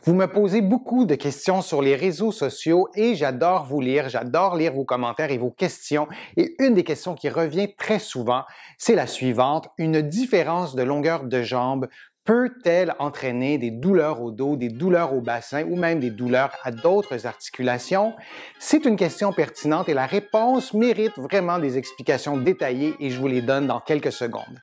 Vous me posez beaucoup de questions sur les réseaux sociaux et j'adore lire vos commentaires et vos questions. Et une des questions qui revient très souvent, c'est la suivante. Une différence de longueur de jambe peut-elle entraîner des douleurs au dos, des douleurs au bassin ou même des douleurs à d'autres articulations? C'est une question pertinente et la réponse mérite vraiment des explications détaillées et je vous les donne dans quelques secondes.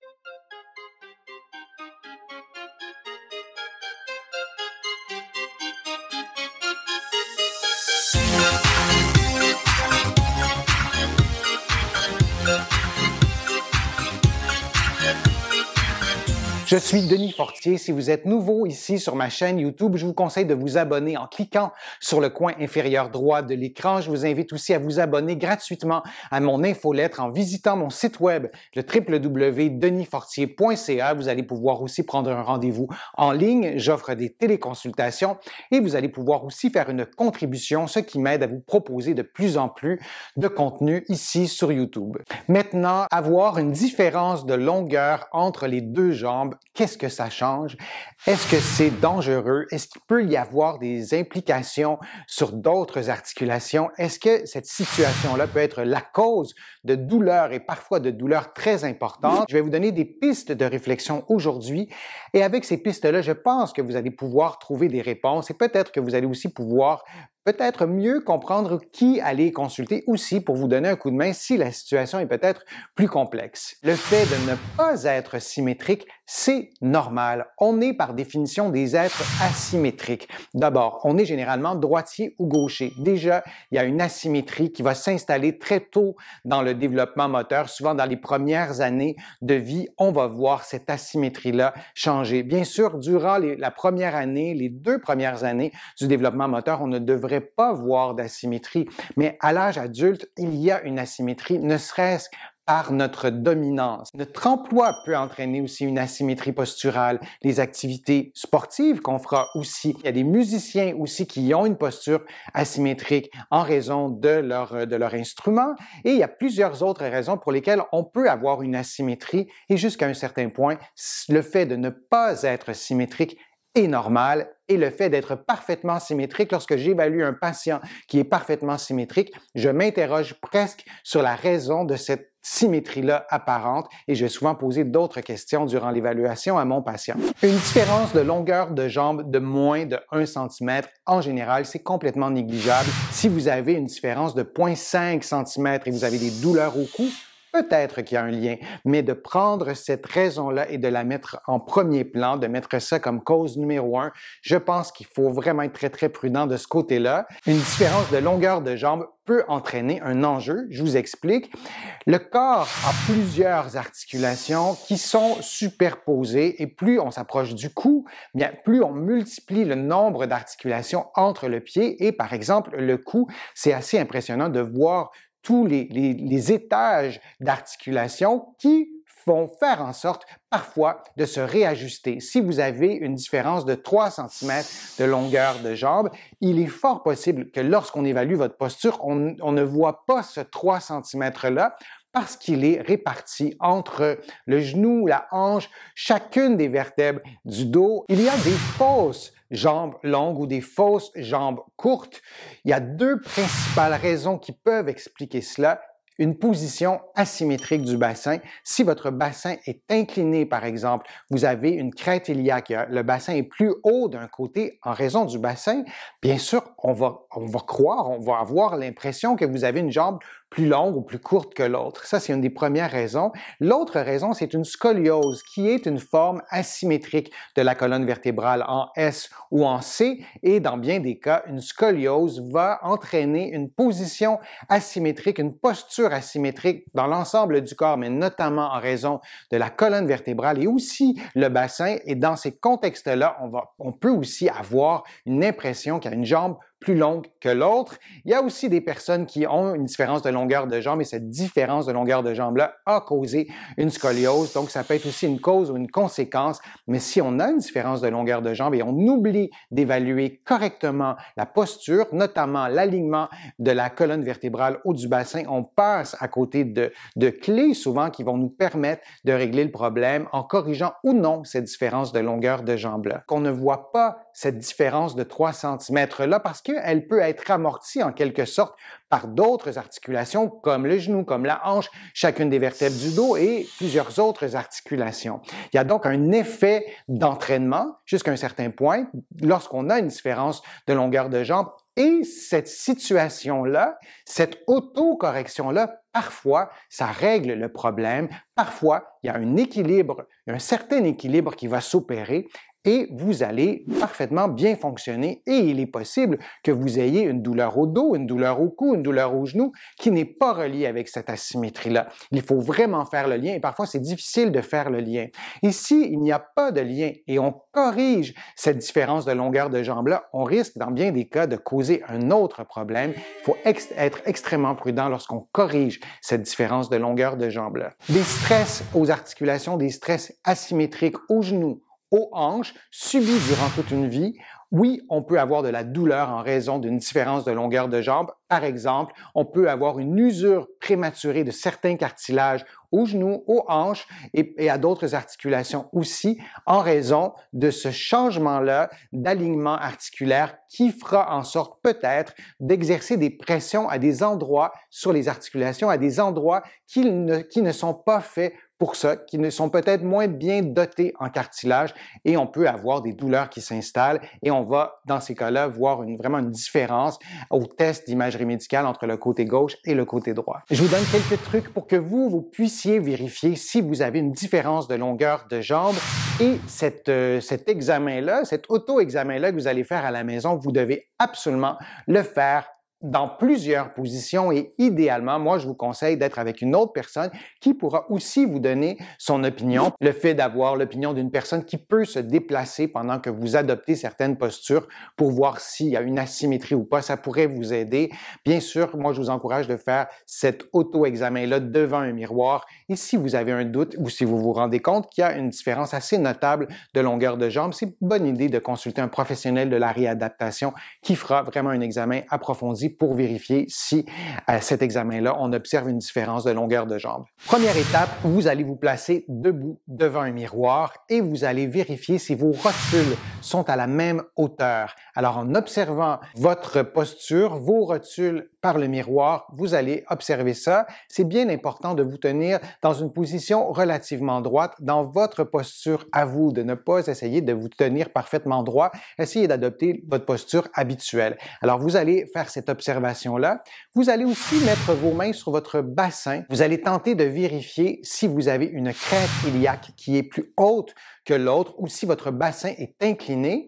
Je suis Denis Fortier. Si vous êtes nouveau ici sur ma chaîne YouTube, je vous conseille de vous abonner en cliquant sur le coin inférieur droit de l'écran. Je vous invite aussi à vous abonner gratuitement à mon infolettre en visitant mon site web, le www.denisfortier.ca. Vous allez pouvoir aussi prendre un rendez-vous en ligne. J'offre des téléconsultations et vous allez pouvoir aussi faire une contribution, ce qui m'aide à vous proposer de plus en plus de contenu ici sur YouTube. Maintenant, avoir une différence de longueur entre les deux jambes, qu'est-ce que ça change? Est-ce que c'est dangereux? Est-ce qu'il peut y avoir des implications sur d'autres articulations? Est-ce que cette situation-là peut être la cause de douleurs et parfois de douleurs très importantes? Je vais vous donner des pistes de réflexion aujourd'hui et avec ces pistes-là, je pense que vous allez pouvoir trouver des réponses et peut-être que vous allez aussi pouvoir peut-être mieux comprendre qui aller consulter aussi pour vous donner un coup de main si la situation est peut-être plus complexe. Le fait de ne pas être symétrique, c'est normal. On est par définition des êtres asymétriques. D'abord, on est généralement droitier ou gaucher. Déjà, il y a une asymétrie qui va s'installer très tôt dans le développement moteur. Souvent, dans les premières années de vie, on va voir cette asymétrie-là changer. Bien sûr, durant la première année, les 2 premières années du développement moteur, on ne devrait pas voir d'asymétrie, mais à l'âge adulte, il y a une asymétrie, ne serait-ce par notre dominance. Notre emploi peut entraîner aussi une asymétrie posturale. Les activités sportives qu'on fera aussi. Il y a des musiciens aussi qui ont une posture asymétrique en raison de leur instrument. Et il y a plusieurs autres raisons pour lesquelles on peut avoir une asymétrie. Et jusqu'à un certain point, le fait de ne pas être symétrique est normal et le fait d'être parfaitement symétrique, lorsque j'évalue un patient qui est parfaitement symétrique, je m'interroge presque sur la raison de cette symétrie-là apparente et je vais souvent poser d'autres questions durant l'évaluation à mon patient. Une différence de longueur de jambe de moins de 1 cm, en général, c'est complètement négligeable. Si vous avez une différence de 0,5 cm et vous avez des douleurs au cou, peut-être qu'il y a un lien, mais de prendre cette raison-là et de la mettre en premier plan, de mettre ça comme cause numéro 1, je pense qu'il faut vraiment être très, très prudent de ce côté-là. Une différence de longueur de jambe peut entraîner un enjeu. Je vous explique. Le corps a plusieurs articulations qui sont superposées et plus on s'approche du cou, bien plus on multiplie le nombre d'articulations entre le pied et par exemple le cou. C'est assez impressionnant de voir tous les étages d'articulation qui vont faire en sorte parfois de se réajuster. Si vous avez une différence de 3 cm de longueur de jambe, il est fort possible que lorsqu'on évalue votre posture, on ne voit pas ce 3 cm-là parce qu'il est réparti entre le genou, la hanche, chacune des vertèbres du dos. Il y a des fausses jambes longues ou des fausses jambes courtes. Il y a 2 principales raisons qui peuvent expliquer cela. Une position asymétrique du bassin. Si votre bassin est incliné, par exemple, vous avez une crête iliaque, le bassin est plus haut d'un côté en raison du bassin, bien sûr, on va avoir l'impression que vous avez une jambe plus longue ou plus courte que l'autre. Ça, c'est une des premières raisons. L'autre raison, c'est une scoliose, qui est une forme asymétrique de la colonne vertébrale en S ou en C. Et dans bien des cas, une scoliose va entraîner une position asymétrique, une posture asymétrique dans l'ensemble du corps, mais notamment en raison de la colonne vertébrale et aussi le bassin. Et dans ces contextes-là, on peut aussi avoir une impression qu'il y a une jambe plus longue que l'autre. Il y a aussi des personnes qui ont une différence de longueur de jambe et cette différence de longueur de jambe-là a causé une scoliose. Donc, ça peut être aussi une cause ou une conséquence. Mais si on a une différence de longueur de jambe et on oublie d'évaluer correctement la posture, notamment l'alignement de la colonne vertébrale ou du bassin, on passe à côté de clés souvent qui vont nous permettre de régler le problème en corrigeant ou non cette différence de longueur de jambe-là. Qu'on ne voit pas cette différence de 3 cm-là parce qu'elle peut être amortie en quelque sorte par d'autres articulations comme le genou, comme la hanche, chacune des vertèbres du dos et plusieurs autres articulations. Il y a donc un effet d'entraînement jusqu'à un certain point lorsqu'on a une différence de longueur de jambe et cette situation-là, cette autocorrection-là, parfois, ça règle le problème. Parfois, il y a un équilibre, un certain équilibre qui va s'opérer et vous allez parfaitement bien fonctionner et il est possible que vous ayez une douleur au dos, une douleur au cou, une douleur au genou qui n'est pas reliée avec cette asymétrie-là. Il faut vraiment faire le lien et parfois c'est difficile de faire le lien. Et s'il n'y a pas de lien et on corrige cette différence de longueur de jambe-là, on risque dans bien des cas de causer un autre problème. Il faut être extrêmement prudent lorsqu'on corrige cette différence de longueur de jambe-là. Des stress aux articulations, des stress asymétriques aux genoux, aux hanches, subis durant toute une vie, oui, on peut avoir de la douleur en raison d'une différence de longueur de jambe. Par exemple, on peut avoir une usure prématurée de certains cartilages aux genoux, aux hanches et à d'autres articulations aussi en raison de ce changement-là d'alignement articulaire qui fera en sorte peut-être d'exercer des pressions à des endroits sur les articulations, à des endroits qui ne sont pas faits pour ça, qui ne sont peut-être moins bien dotés en cartilage et on peut avoir des douleurs qui s'installent et on va, dans ces cas-là, voir vraiment une différence au test d'imagerie médicale entre le côté gauche et le côté droit. Je vous donne quelques trucs pour que vous puissiez vérifier si vous avez une différence de longueur de jambe et cet examen-là, cet auto-examen-là que vous allez faire à la maison, vous devez absolument le faire dans plusieurs positions et idéalement, moi, je vous conseille d'être avec une autre personne qui pourra aussi vous donner son opinion. Le fait d'avoir l'opinion d'une personne qui peut se déplacer pendant que vous adoptez certaines postures pour voir s'il y a une asymétrie ou pas, ça pourrait vous aider. Bien sûr, moi, je vous encourage de faire cet auto-examen-là devant un miroir et si vous avez un doute ou si vous vous rendez compte qu'il y a une différence assez notable de longueur de jambe, c'est une bonne idée de consulter un professionnel de la réadaptation qui fera vraiment un examen approfondi pour vérifier si à cet examen-là, on observe une différence de longueur de jambe. Première étape, vous allez vous placer debout devant un miroir et vous allez vérifier si vos rotules sont à la même hauteur. Alors, en observant votre posture, vos rotules par le miroir, vous allez observer ça. C'est bien important de vous tenir dans une position relativement droite dans votre posture à vous, de ne pas essayer de vous tenir parfaitement droit. Essayez d'adopter votre posture habituelle. Alors, vous allez faire cette observation-là. Vous allez aussi mettre vos mains sur votre bassin. Vous allez tenter de vérifier si vous avez une crête iliaque qui est plus haute que l'autre ou si votre bassin est incliné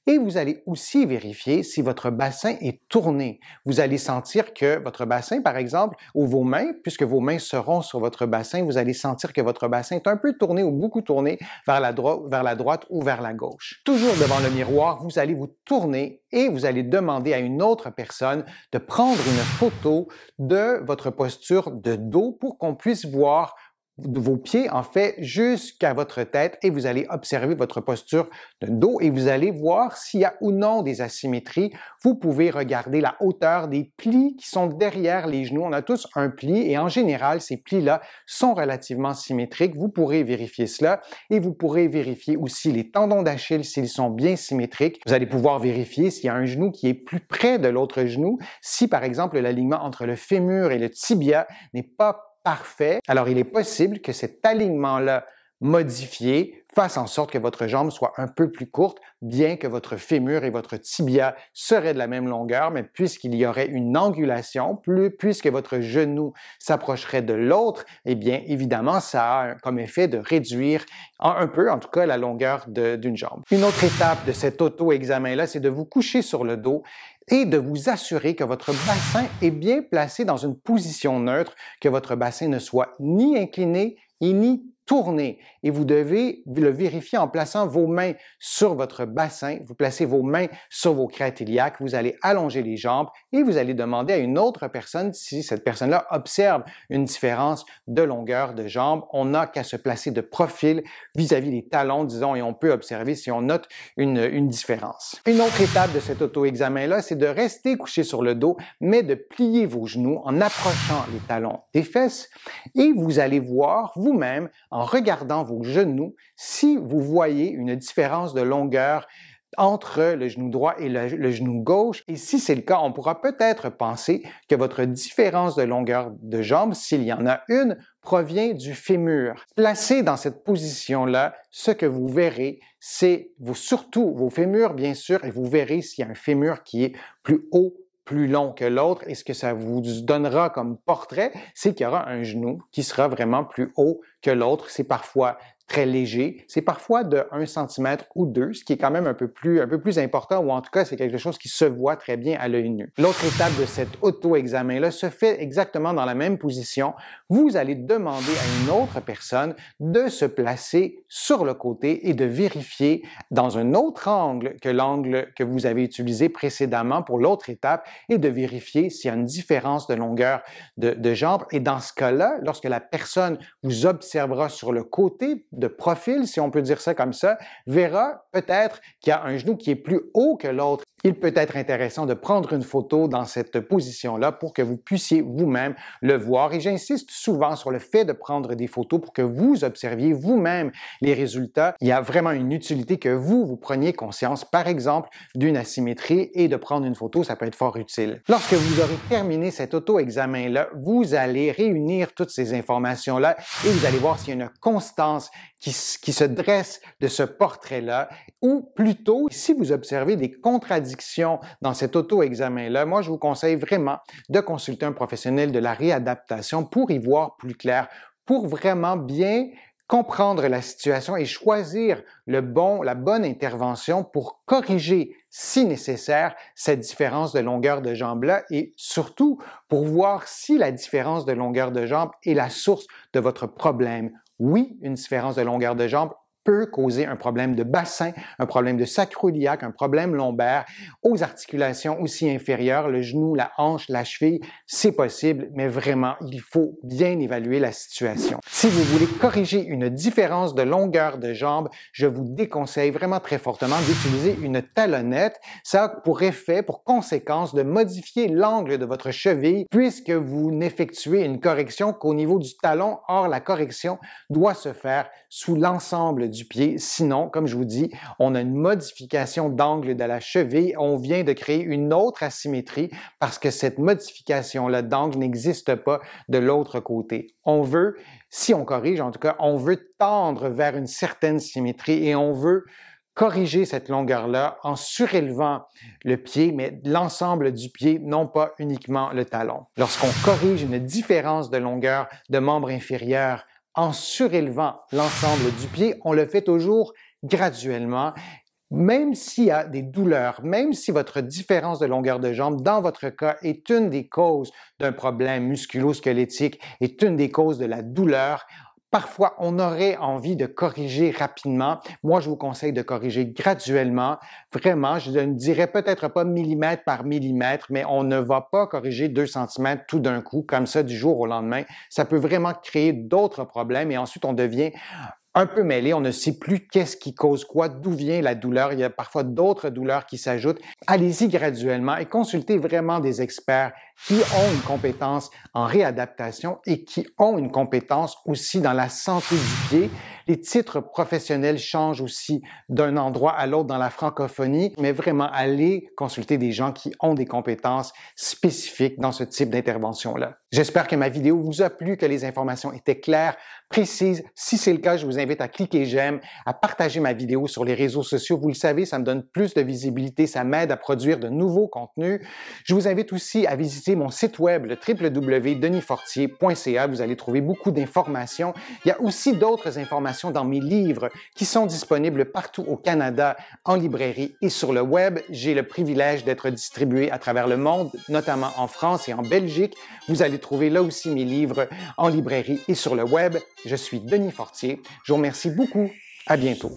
et vous allez aussi vérifier si votre bassin est tourné. Vous allez sentir que votre bassin, par exemple, ou vos mains, puisque vos mains seront sur votre bassin, vous allez sentir que votre bassin est un peu tourné ou beaucoup tourné vers la droite ou vers la gauche. Toujours devant le miroir, vous allez vous tourner et vous allez demander à une autre personne de prendre une photo de votre posture de dos pour qu'on puisse voir vos pieds, en fait, jusqu'à votre tête et vous allez observer votre posture de dos et vous allez voir s'il y a ou non des asymétries. Vous pouvez regarder la hauteur des plis qui sont derrière les genoux. On a tous un pli et en général, ces plis-là sont relativement symétriques. Vous pourrez vérifier cela et vous pourrez vérifier aussi les tendons d'Achille s'ils sont bien symétriques. Vous allez pouvoir vérifier s'il y a un genou qui est plus près de l'autre genou. Si, par exemple, l'alignement entre le fémur et le tibia n'est pas parfait, alors il est possible que cet alignement-là modifié fasse en sorte que votre jambe soit un peu plus courte, bien que votre fémur et votre tibia seraient de la même longueur, mais puisqu'il y aurait une angulation, puisque votre genou s'approcherait de l'autre, eh bien, évidemment, ça a comme effet de réduire un peu, en tout cas, la longueur d'une jambe. Une autre étape de cet auto-examen-là, c'est de vous coucher sur le dos et de vous assurer que votre bassin est bien placé dans une position neutre, que votre bassin ne soit ni incliné et ni tourner et vous devez le vérifier en plaçant vos mains sur votre bassin. Vous placez vos mains sur vos crêtes iliaques, vous allez allonger les jambes et vous allez demander à une autre personne si cette personne-là observe une différence de longueur de jambes. On n'a qu'à se placer de profil vis-à-vis des talons, disons, et on peut observer si on note une différence. Une autre étape de cet auto-examen-là, c'est de rester couché sur le dos, mais de plier vos genoux en approchant les talons des fesses et vous allez voir vous-même, en regardant vos genoux, si vous voyez une différence de longueur entre le genou droit et le genou gauche. Et si c'est le cas, on pourra peut-être penser que votre différence de longueur de jambe, s'il y en a une, provient du fémur. Placé dans cette position-là, ce que vous verrez, c'est surtout vos fémurs, bien sûr, et vous verrez s'il y a un fémur qui est plus haut, plus long que l'autre, et ce que ça vous donnera comme portrait, c'est qu'il y aura un genou qui sera vraiment plus haut que l'autre. C'est parfois très léger, c'est parfois de 1 cm ou 2, ce qui est quand même un peu plus important, ou en tout cas, c'est quelque chose qui se voit très bien à l'œil nu. L'autre étape de cet auto-examen-là se fait exactement dans la même position. Vous allez demander à une autre personne de se placer sur le côté et de vérifier dans un autre angle que l'angle que vous avez utilisé précédemment pour l'autre étape et de vérifier s'il y a une différence de longueur de jambe. Et dans ce cas-là, lorsque la personne vous observera sur le côté de profil, si on peut dire ça comme ça, verra peut-être qu'il y a un genou qui est plus haut que l'autre. Il peut être intéressant de prendre une photo dans cette position-là pour que vous puissiez vous-même le voir. Et j'insiste souvent sur le fait de prendre des photos pour que vous observiez vous-même les résultats. Il y a vraiment une utilité que vous preniez conscience, par exemple, d'une asymétrie et de prendre une photo, ça peut être fort utile. Lorsque vous aurez terminé cet auto-examen-là, vous allez réunir toutes ces informations-là et vous allez voir s'il y a une constance qui se dresse de ce portrait-là, ou plutôt, si vous observez des contradictions dans cet auto-examen-là, moi, je vous conseille vraiment de consulter un professionnel de la réadaptation pour y voir plus clair, pour vraiment bien comprendre la situation et choisir la bonne intervention pour corriger, si nécessaire, cette différence de longueur de jambe-là et surtout pour voir si la différence de longueur de jambe est la source de votre problème. Oui, une différence de longueur de jambe peut causer un problème de bassin, un problème de sacro-iliaque, un problème lombaire, aux articulations aussi inférieures, le genou, la hanche, la cheville, c'est possible, mais vraiment, il faut bien évaluer la situation. Si vous voulez corriger une différence de longueur de jambe, je vous déconseille vraiment très fortement d'utiliser une talonnette. Ça a pour effet, pour conséquence, de modifier l'angle de votre cheville puisque vous n'effectuez une correction qu'au niveau du talon. Or, la correction doit se faire sous l'ensemble du pied. Sinon, comme je vous dis, on a une modification d'angle de la cheville. On vient de créer une autre asymétrie parce que cette modification-là d'angle n'existe pas de l'autre côté. On veut, si on corrige, en tout cas, on veut tendre vers une certaine symétrie et on veut corriger cette longueur-là en surélevant le pied, mais l'ensemble du pied, non pas uniquement le talon. Lorsqu'on corrige une différence de longueur de membre inférieur en surélevant l'ensemble du pied, on le fait toujours graduellement, même s'il y a des douleurs, même si votre différence de longueur de jambe, dans votre cas, est une des causes d'un problème musculo-squelettique, est une des causes de la douleur. Parfois, on aurait envie de corriger rapidement. Moi, je vous conseille de corriger graduellement. Vraiment, je ne dirais peut-être pas millimètre par millimètre, mais on ne va pas corriger 2 cm tout d'un coup, comme ça, du jour au lendemain. Ça peut vraiment créer d'autres problèmes et ensuite, on devient un peu mêlé, on ne sait plus qu'est-ce qui cause quoi, d'où vient la douleur. Il y a parfois d'autres douleurs qui s'ajoutent. Allez-y graduellement et consultez vraiment des experts qui ont une compétence en réadaptation et qui ont une compétence aussi dans la santé du pied. Les titres professionnels changent aussi d'un endroit à l'autre dans la francophonie, mais vraiment allez consulter des gens qui ont des compétences spécifiques dans ce type d'intervention-là. J'espère que ma vidéo vous a plu, que les informations étaient claires, précises. Si c'est le cas, je vous invite à cliquer j'aime, à partager ma vidéo sur les réseaux sociaux. Vous le savez, ça me donne plus de visibilité, ça m'aide à produire de nouveaux contenus. Je vous invite aussi à visiter mon site web, le www.denisfortier.ca. Vous allez trouver beaucoup d'informations. Il y a aussi d'autres informations informations dans mes livres qui sont disponibles partout au Canada, en librairie et sur le web. J'ai le privilège d'être distribué à travers le monde, notamment en France et en Belgique. Vous allez trouver là aussi mes livres en librairie et sur le web. Je suis Denis Fortier. Je vous remercie beaucoup. À bientôt.